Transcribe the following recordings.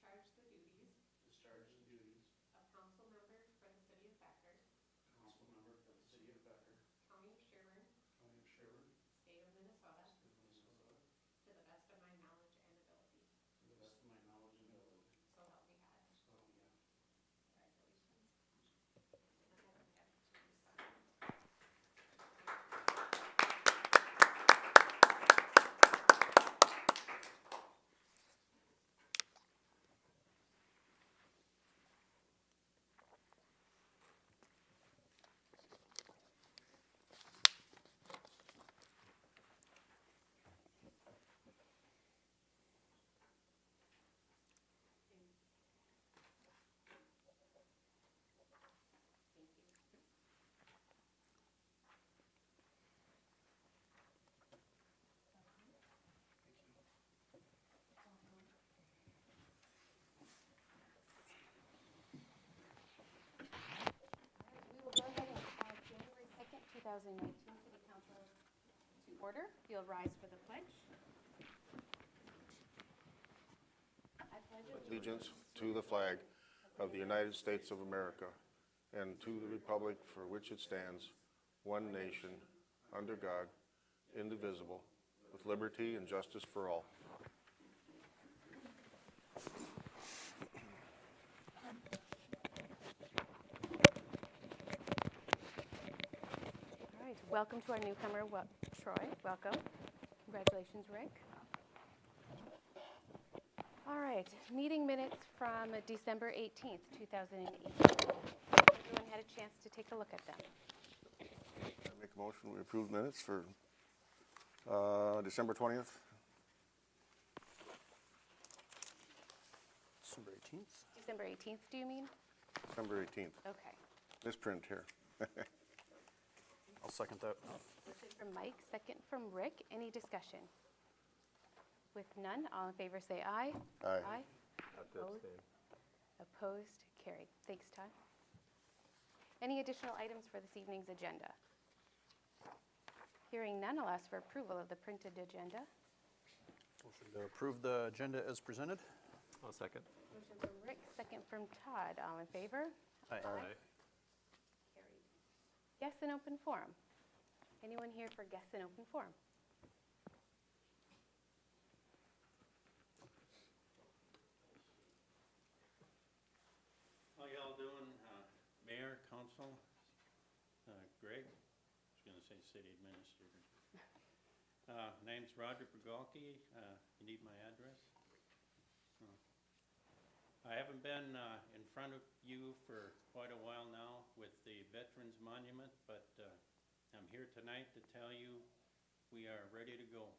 discharge the duties of council member for the city of Becker, City of Becker, county of Sherburne, County of Sherburne, state of Minnesota, State of Minnesota, to the best of my knowledge and ability. to the best of my knowledge and ability. So help me God. So help me God. Congratulations. And I don't have to sign. Thank you. We will go ahead and call January 2nd, 2019 City Council to order. If you'll rise for the pledge. I pledge Allegiance to the flag of the United States of America and to the republic for which it stands, one nation, under God, indivisible, with liberty and justice for all. All right, welcome to our newcomer, Troy. Welcome. Congratulations, Rick. All right, meeting minutes from December 18th, 2018. Everyone had a chance to take a look at them. I make a motion we approve minutes for December 20th. December 18th. December 18th, do you mean? December 18th. Okay. Misprint here. I'll second that. Motion from Mike, second from Rick. Any discussion? With none, all in favor say aye. Aye. Opposed? Opposed? Carried. Thanks, Todd. Any additional items for this evening's agenda? Hearing none, I'll ask for approval of the printed agenda. Motion to approve the agenda as presented. I'll second. Motion from Rick, second from Todd. All in favor? Aye. Carried. Guests in open forum. Anyone here for guests in open forum? How y'all doing? Mayor, council, Greg, I was gonna say city administrator. Name's Roger Bergalke. You need my address? I haven't been in front of you for quite a while now with the Veterans Monument, but I'm here tonight to tell you we are ready to go.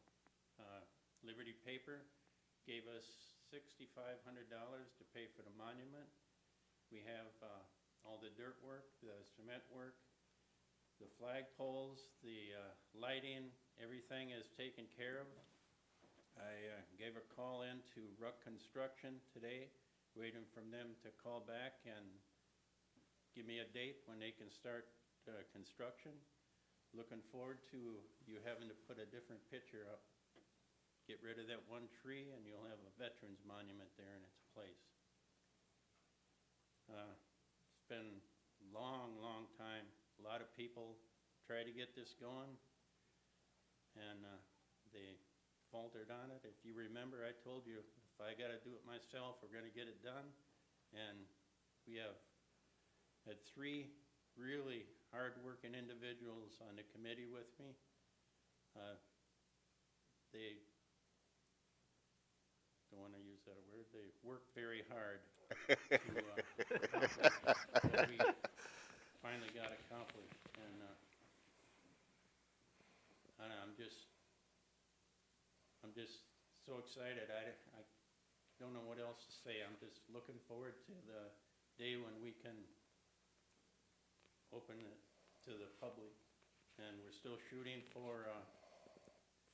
Liberty Paper gave us $6,500 to pay for the monument. We have all the dirt work, the cement work, the flagpoles, the lighting, everything is taken care of. I gave a call in to Ruck Construction today, waiting from them to call back and give me a date when they can start construction. Looking forward to you having to put a different picture up. Get rid of that one tree and you'll have a veterans monument there in its place. It's been a long, long time. A lot of people try to get this going and they faltered on it. If you remember, I told you if I got to do it myself, we're going to get it done. And we have had 3 really hard-working individuals on the committee with me. They don't want to use that word. They work very hard to what we finally got accomplished. And I'm just so excited. I don't know what else to say. I'm just looking forward to the day when we can open it to the public. And we're still shooting for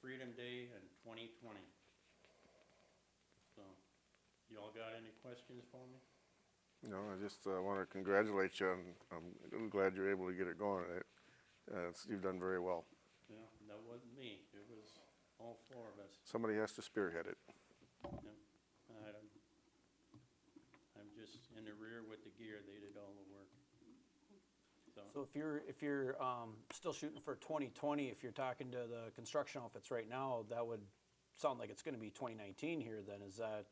Freedom Day in 2020. So, you all got any questions for me? No, I just want to congratulate you. I'm glad you're able to get it going. You've done very well. Yeah, that wasn't me. It was all 4 of us. Somebody has to spearhead it. Yep. in the rear with the gear, they did all the work. So if you're still shooting for 2020, if you're talking to the construction outfits right now, that would sound like it's gonna be 2019 here then, is that,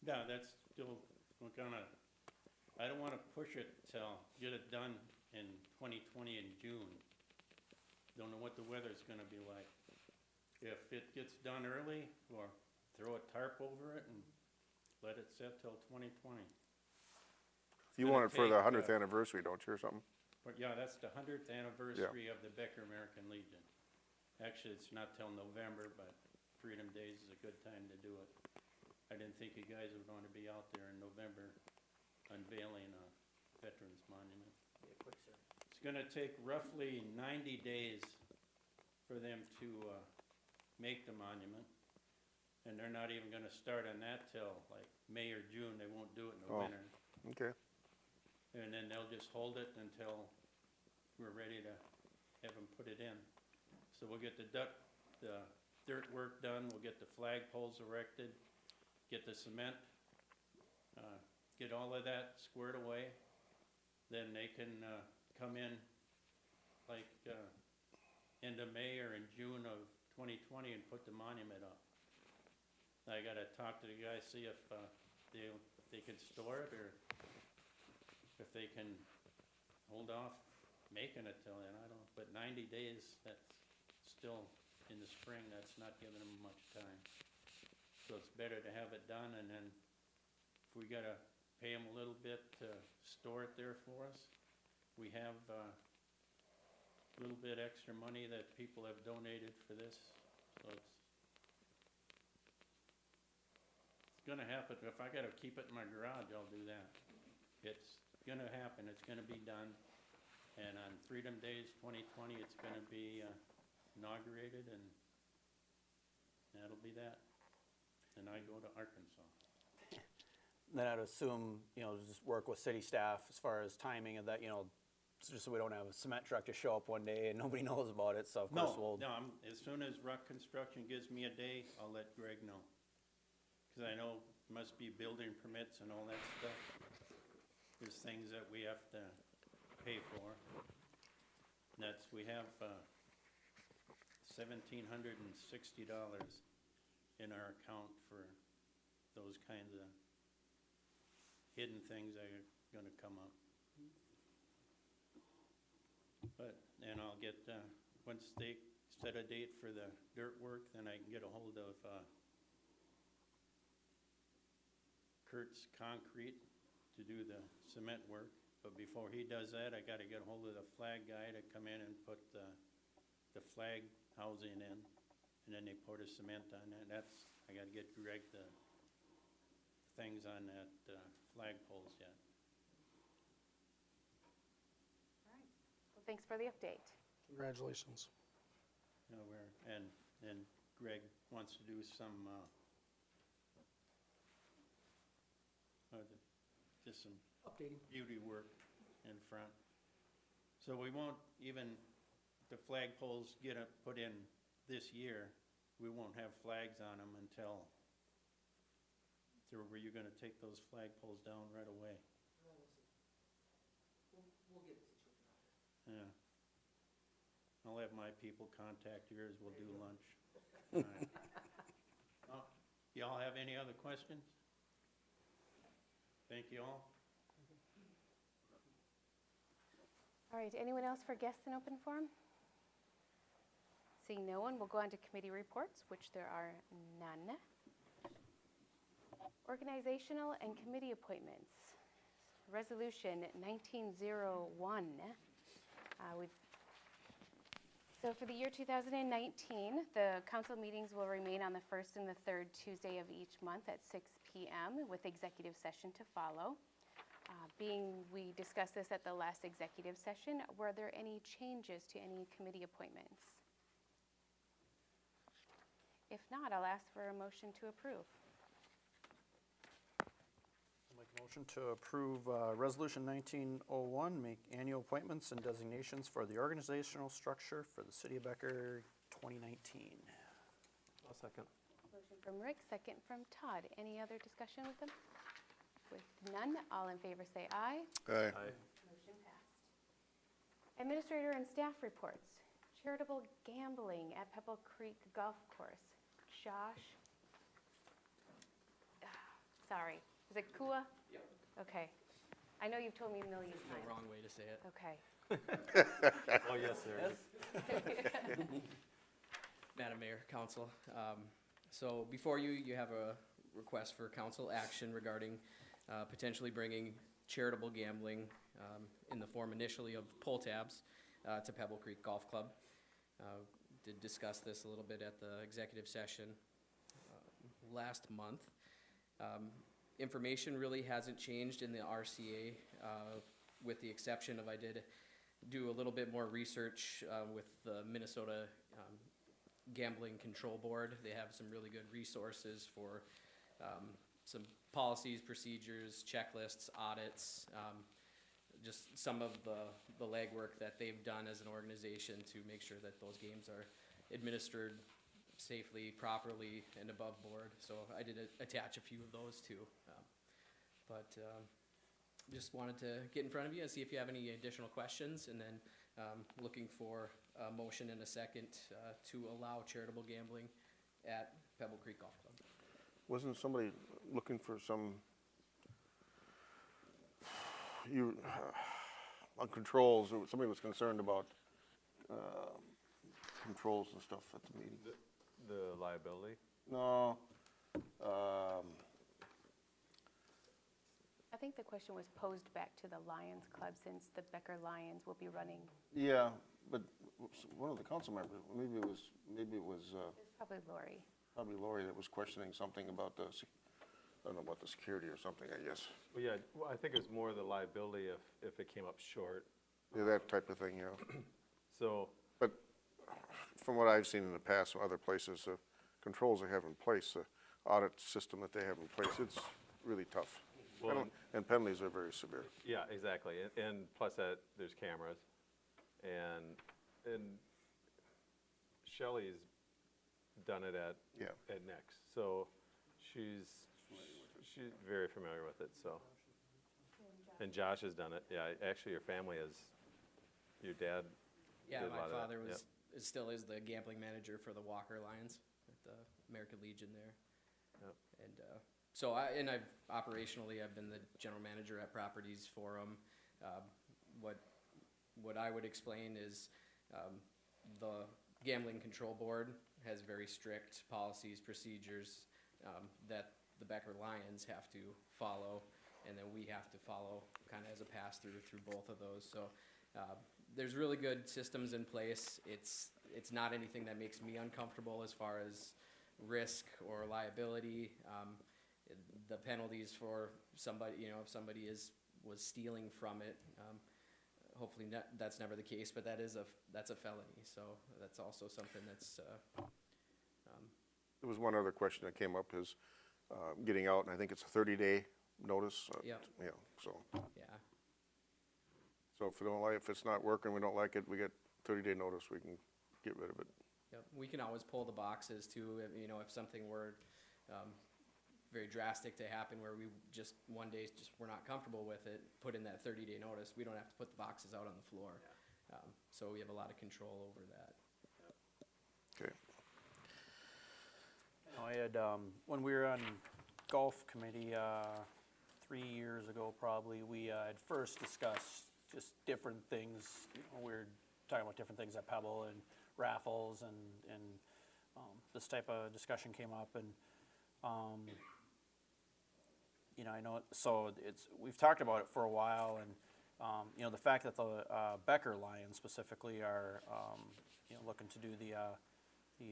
Yeah, that's still, we're gonna, I don't wanna push it till, get it done in 2020 in June. Don't know what the weather's gonna be like. If it gets done early, or throw a tarp over it and let it sit till 2020. You gonna want it for the take, 100th anniversary, don't you, or something? But yeah, that's the 100th anniversary of the Becker American Legion. Actually, it's not till November, but Freedom Days is a good time to do it. I didn't think you guys were going to be out there in November unveiling a Veterans Monument. It's gonna take roughly 90 days for them to make the monument. And they're not even gonna start on that till like May or June. They won't do it in the Oh. winter. Okay. And then they'll just hold it until we're ready to have them put it in. So we'll get the dirt work done, we'll get the flagpoles erected, get the cement, get all of that squared away. Then they can come in like end of May or in June of 2020 and put the monument up. I gotta talk to the guys, see if they can store it, or if they can hold off making it till then, I don't, but 90 days, that's still in the spring, that's not giving them much time. So it's better to have it done, and then if we gotta pay them a little bit to store it there for us, we have a little bit extra money that people have donated for this, so it's gonna happen. If I gotta keep it in my garage, I'll do that. It's gonna happen, it's gonna be done, and on Freedom Days 2020, it's gonna be inaugurated, and that'll be that. And I go to Arkansas. then I'd assume, just work with city staff as far as timing of that, just so we don't have a cement truck to show up one day and nobody knows about it, so of course we'll. No, as soon as Rock Construction gives me a day, I'll let Greg know. Cause I know it must be building permits and all that stuff. There's things that we have to pay for. We have $1,760 in our account for those kinds of hidden things that are gonna come up. But, and I'll get, once they set a date for the dirt work, then I can get a hold of Kurt's Concrete to do the cement work. But before he does that, I gotta get a hold of the flag guy to come in and put the flag housing in. And then they pour the cement on that. I gotta get Greg the things on that flag poles yet. All right. Well, thanks for the update. Congratulations. And Greg wants to do some, just some Updating. beauty work in front. So we won't even, the flagpoles get put in this year, we won't have flags on them until, were you gonna take those flagpoles down right away? We'll get the situation out there. Yeah. I'll have my people contact yours, we'll do lunch. All right. Oh, y'all have any other questions? Thank you all. All right, anyone else for guests in open forum? Seeing no one, we'll go on to committee reports, which there are none. Organizational and committee appointments. Resolution 1901. So for the year 2019, the council meetings will remain on the first and the third Tuesday of each month at 6 p.m. with executive session to follow. Being we discussed this at the last executive session, were there any changes to any committee appointments? If not, I'll ask for a motion to approve. I'll make a motion to approve Resolution 1901, make annual appointments and designations for the organizational structure for the City of Becker 2019. I'll second. Motion from Rick, second from Todd. Any other discussion with them? With none, all in favor say aye. Aye. Motion passed. Administrator and staff reports. Charitable gambling at Pebble Creek Golf Course. Josh? Sorry, is it Kua? Yep. Okay. I know you've told me a million No times. wrong way to say it. Okay. Oh, yes, there is. Madam Mayor, Council. So before you, you have a request for council action regarding potentially bringing charitable gambling in the form initially of pull tabs to Pebble Creek Golf Club. Did discuss this a little bit at the executive session last month. Information really hasn't changed in the RCA with the exception of I did do a little bit more research with the Minnesota Gambling Control Board. They have some really good resources for some policies, procedures, checklists, audits, just some of the legwork that they've done as an organization to make sure that those games are administered safely, properly, and above board. So I did attach a few of those too. Just wanted to get in front of you and see if you have any additional questions, and then looking for a motion and a second to allow charitable gambling at Pebble Creek Golf Club. Wasn't somebody looking for some, on controls, or somebody was concerned about controls and stuff at the meeting? The liability? No, I think the question was posed back to the Lions Club since the Becker Lions will be running. yeah, but one of the council members, maybe it was It's probably Lori. probably Lori that was questioning something about the, I don't know, about the security or something, I guess. Well, yeah, well, I think it's more the liability if it came up short. Yeah, that type of thing, yeah. So, But from what I've seen in the past from other places, the controls they have in place, the audit system that they have in place, it's really tough. Well, And penalties are very severe. yeah, exactly. And plus that, there's cameras. And Shelley's done it at Yeah. Next. So she's very familiar with it, so. And Josh has done it. Yeah, actually your family your dad Yeah, did a my lot of that. father Yep. still is the gambling manager for the Walker Lions at the American Legion there. Yep. And so I've operationally, I've been the general manager at Properties Forum. What I would explain is the Gambling Control Board has very strict policies, procedures that the Becker Lions have to follow, and then we have to follow kind of as a pass-through through both of those. So there's really good systems in place. It's not anything that makes me uncomfortable as far as risk or liability. The penalties for somebody, if somebody was stealing from it, hopefully that's never the case, but that's a felony. So that's also something that's. There was one other question that came up is getting out, and I think it's a 30-day notice. Yep. Yeah, so. Yeah. So if it's not working, we don't like it, we get 30-day notice, we can get rid of it. Yep. We can always pull the boxes too, if something were very drastic to happen where we just one day we're not comfortable with it, put in that 30-day notice. We don't have to put the boxes out on the floor. So we have a lot of control over that. Okay. I had, when we were on golf committee 3 years ago probably, we had first discussed just different things. We were talking about different things at Pebble and raffles and this type of discussion came up, and I know so we've talked about it for a while, and the fact that the Becker Lions specifically are looking to do the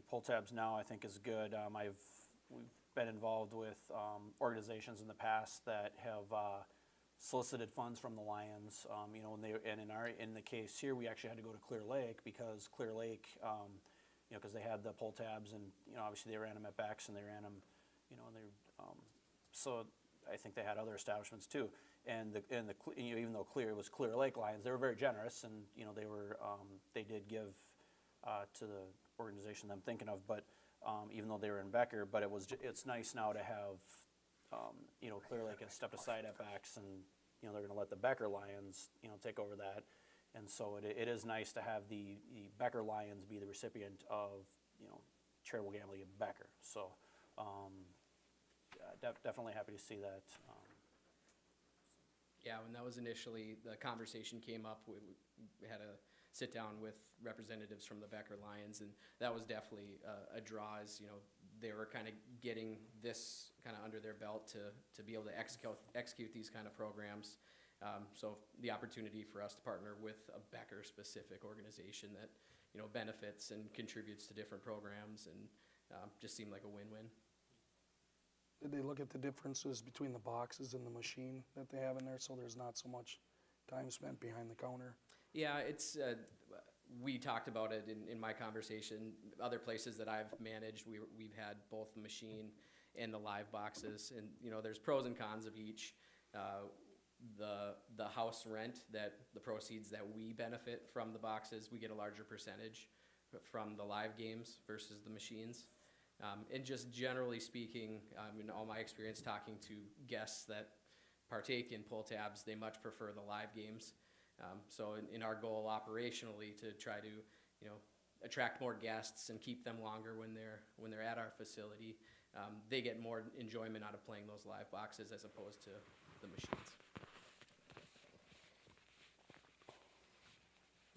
pull tabs now, I think is good. We've been involved with organizations in the past that have solicited funds from the Lions. In the case here, we actually had to go to Clear Lake because Clear Lake, because they had the pull tabs, and obviously they ran them at Beck's and they ran them, so I think they had other establishments too. And even though it was Clear Lake Lions, they were very generous, and they did give to the organization I'm thinking of, but even though they were in Becker, but it's nice now to have you know, Clear Lake has stepped aside FX and, you know, they're gonna let the Becker Lions, you know, take over that. And so it is nice to have the Becker Lions be the recipient of, you know, charitable gambling at Becker. So, definitely happy to see that. Yeah, when that was initially, the conversation came up, we had a sit down with representatives from the Becker Lions, and that was definitely a draw, as, you know, they were kind of getting this kind of under their belt to be able to execute these kind of programs. So the opportunity for us to partner with a Becker-specific organization that, you know, benefits and contributes to different programs, and just seemed like a win-win. Did they look at the differences between the boxes and the machine that they have in there, so there's not so much time spent behind the counter? Yeah, it's, we talked about it in my conversation. Other places that I've managed, we've had both the machine and the live boxes, and, you know, there's pros and cons of each. The house rent, that the proceeds that we benefit from the boxes, we get a larger percentage from the live games versus the machines. And just generally speaking, in all my experience talking to guests that partake in pull tabs, they much prefer the live games. So in our goal operationally to try to, you know, attract more guests and keep them longer when they're at our facility, they get more enjoyment out of playing those live boxes as opposed to the machines.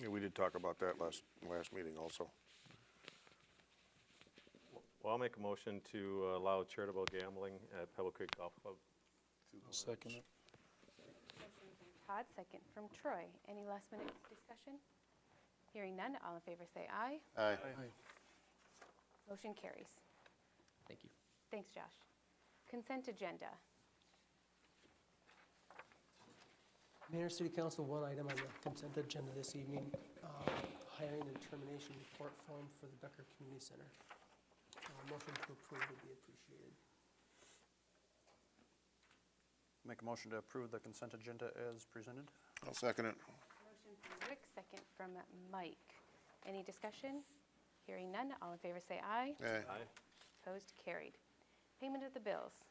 Yeah, we did talk about that last meeting also. Well, I'll make a motion to allow charitable gambling at Pebble Creek Golf Club. I'll second it. Motion from Todd, second from Troy. Any last minute discussion? Hearing none, all in favor say aye. Aye. Motion carries. Thank you. Thanks, Josh. Consent agenda. Mayor, City Council, one item on the consent agenda this evening, hiring and termination report form for the Becker Community Center. Motion to approve would be appreciated. Make a motion to approve the consent agenda as presented. I'll second it. Motion from Rick, second from Mike. Any discussion? Hearing none, all in favor say aye. Aye. Opposed, carried. Payment of the bills.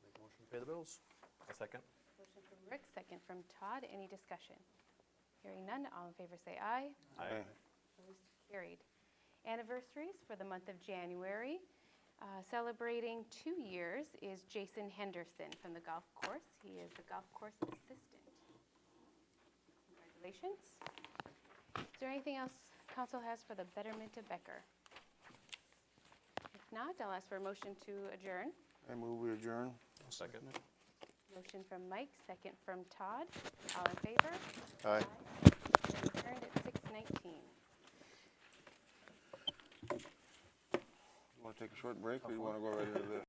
Make a motion to pay the bills. A second. Motion from Rick, second from Todd. Any discussion? Hearing none, all in favor say aye. Aye. Opposed, carried. Anniversaries for the month of January. Celebrating 2 years is Jason Henderson from the golf course. He is the golf course assistant. Congratulations. Is there anything else council has for the betterment of Becker? If not, I'll ask for a motion to adjourn. I move we adjourn. Second. Motion from Mike, second from Todd. All in favor? Aye. We're adjourned at 6:19. Want to take a short break, or you want to go right into this?